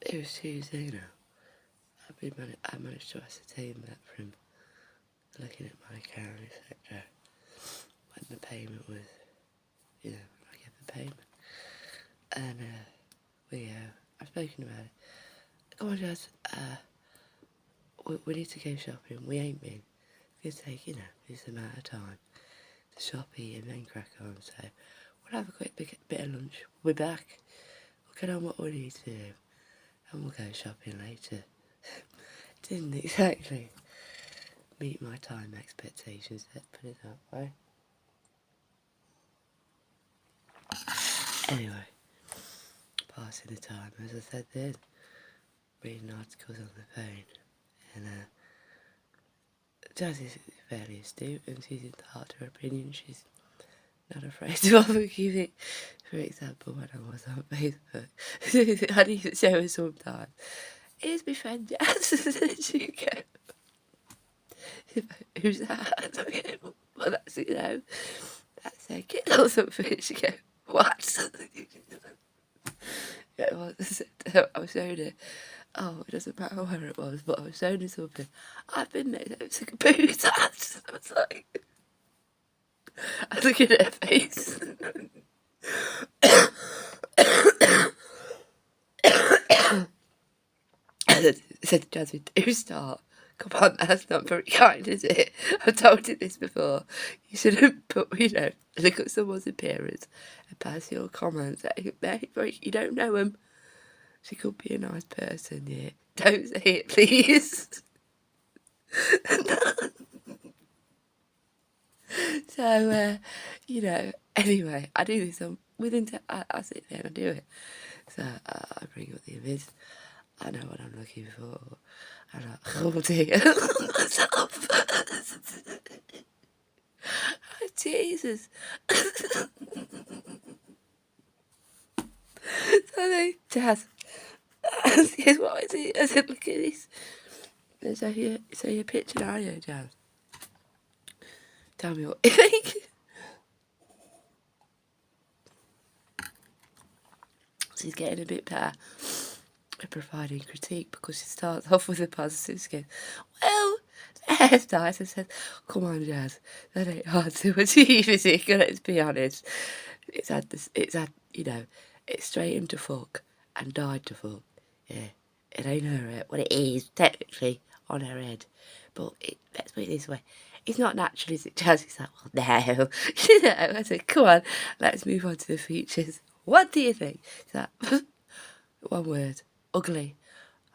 it was Tuesday now. I managed to ascertain that from looking at my account, etc. When the payment was, when I get the payment. And I've spoken about it. Come on, Jazz, we need to go shopping. We ain't been. It's going to take, this amount of time to shop, eat, and then crack on. So we'll have a quick bit of lunch. We'll be back. We'll get on what we need to do. And we'll go shopping later. Didn't exactly meet my time expectations, let's put it that way. Anyway, passing the time, as I said then, reading articles on the phone, and Jazz is fairly astute, and she's entitled to her opinion. She's not afraid to offer giving. For example, when I was on Facebook, I need to show her sometimes. Here's my friend Jazz, and she go, who's that? Okay, well, that's, that's their kid or something. She go, what? Yeah, well, I was showing her, it doesn't matter where it was, but I was showing her something. I've been there, it was like a booze ass. I was like, I look at her face. I said to Jasmine, do start. Come on, that's not very kind, is it? I've told you this before. You shouldn't put, look at someone's appearance and pass your comments. You don't know them. She could be a nice person, yeah. Don't say it, please. So, anyway, I do this I sit there and I do it. So, I bring up the image. I know what I'm looking for. I'm like, oh dear. Myself. Oh, Jesus. So they, Jazz, says, what is it? I said, look at this. So you're picturing, are you, Jazz? Tell me what you think. She's getting a bit better at providing critique because she starts off with a positive skin. Well, that's nice. I said, come on, Jazz, that ain't hard to achieve, is it? Let's be honest. It's straight into fuck and died to fuck. Yeah, it ain't her head. Well, it is technically on her head, but let's put it this way. It's not natural, is it, Jazz? It's like, well, no. I said, come on, let's move on to the features. What do you think? It's like, one word, ugly.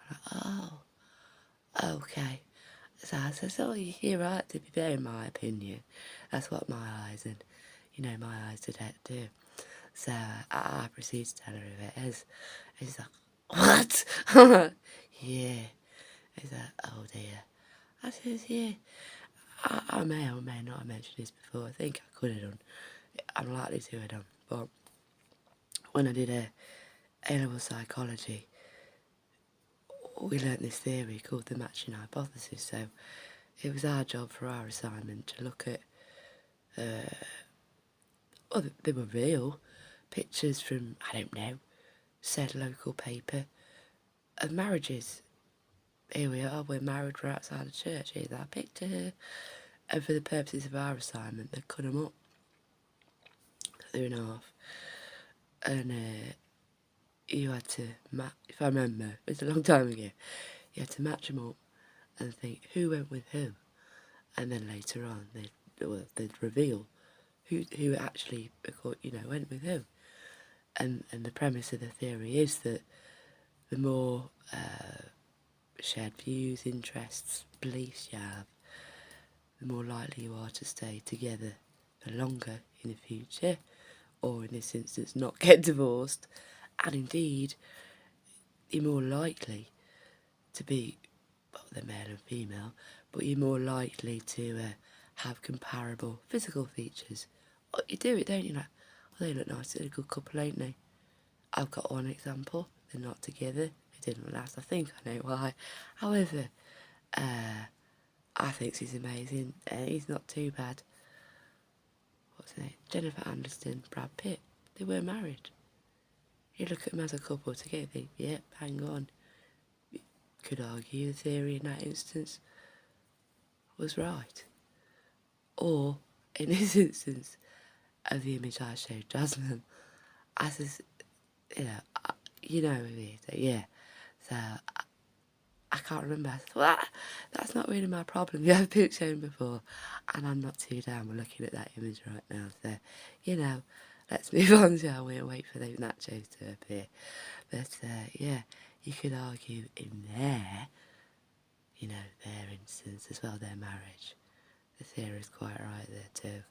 I'm like, oh, okay. So I said, so you're right to be there, in my opinion. That's what my eyes detect do. So I proceed to tell her who it is. And she's like, what? Yeah. He's like, oh dear. I says, yeah. I may or may not have mentioned this before. I think I could have done. I'm likely to have done. But when I did A-level psychology, we learnt this theory called the matching hypothesis. So it was our job for our assignment to look at, they were real pictures from, I don't know, said local paper of marriages. Here we are, we're married, we're outside the church, here's our picture. And for the purposes of our assignment, they cut them up, cut them in half. And you had to if I remember, it's a long time ago, you had to match them up and think who went with who. And then later on, they'd reveal who actually, went with who. And the premise of the theory is that the more shared views, interests, beliefs you have, the more likely you are to stay together for longer in the future, or in this instance, not get divorced. And indeed, you're more likely to be, well, they're male and female, but you're more likely to have comparable physical features. Well, you do it, don't you? Like, well, they look nice, they're a good couple, ain't they? I've got one example. They're not together. It didn't last. I think I know why. However, I think she's amazing. He's not too bad. What's her name? Jennifer Aniston, Brad Pitt. They were married. You look at them as a couple together, yep, hang on. could argue the theory in that instance was right. Or, in this instance of the image I showed Jasmine, as is, you know who he is, yeah. So, I can't remember. I thought, that's not really my problem. You have been shown before, and I'm not too down with looking at that image right now. So, let's move on, shall we, and wait for those nachos to appear. But, yeah, you could argue in their instance as well, their marriage. The theory is quite right there too.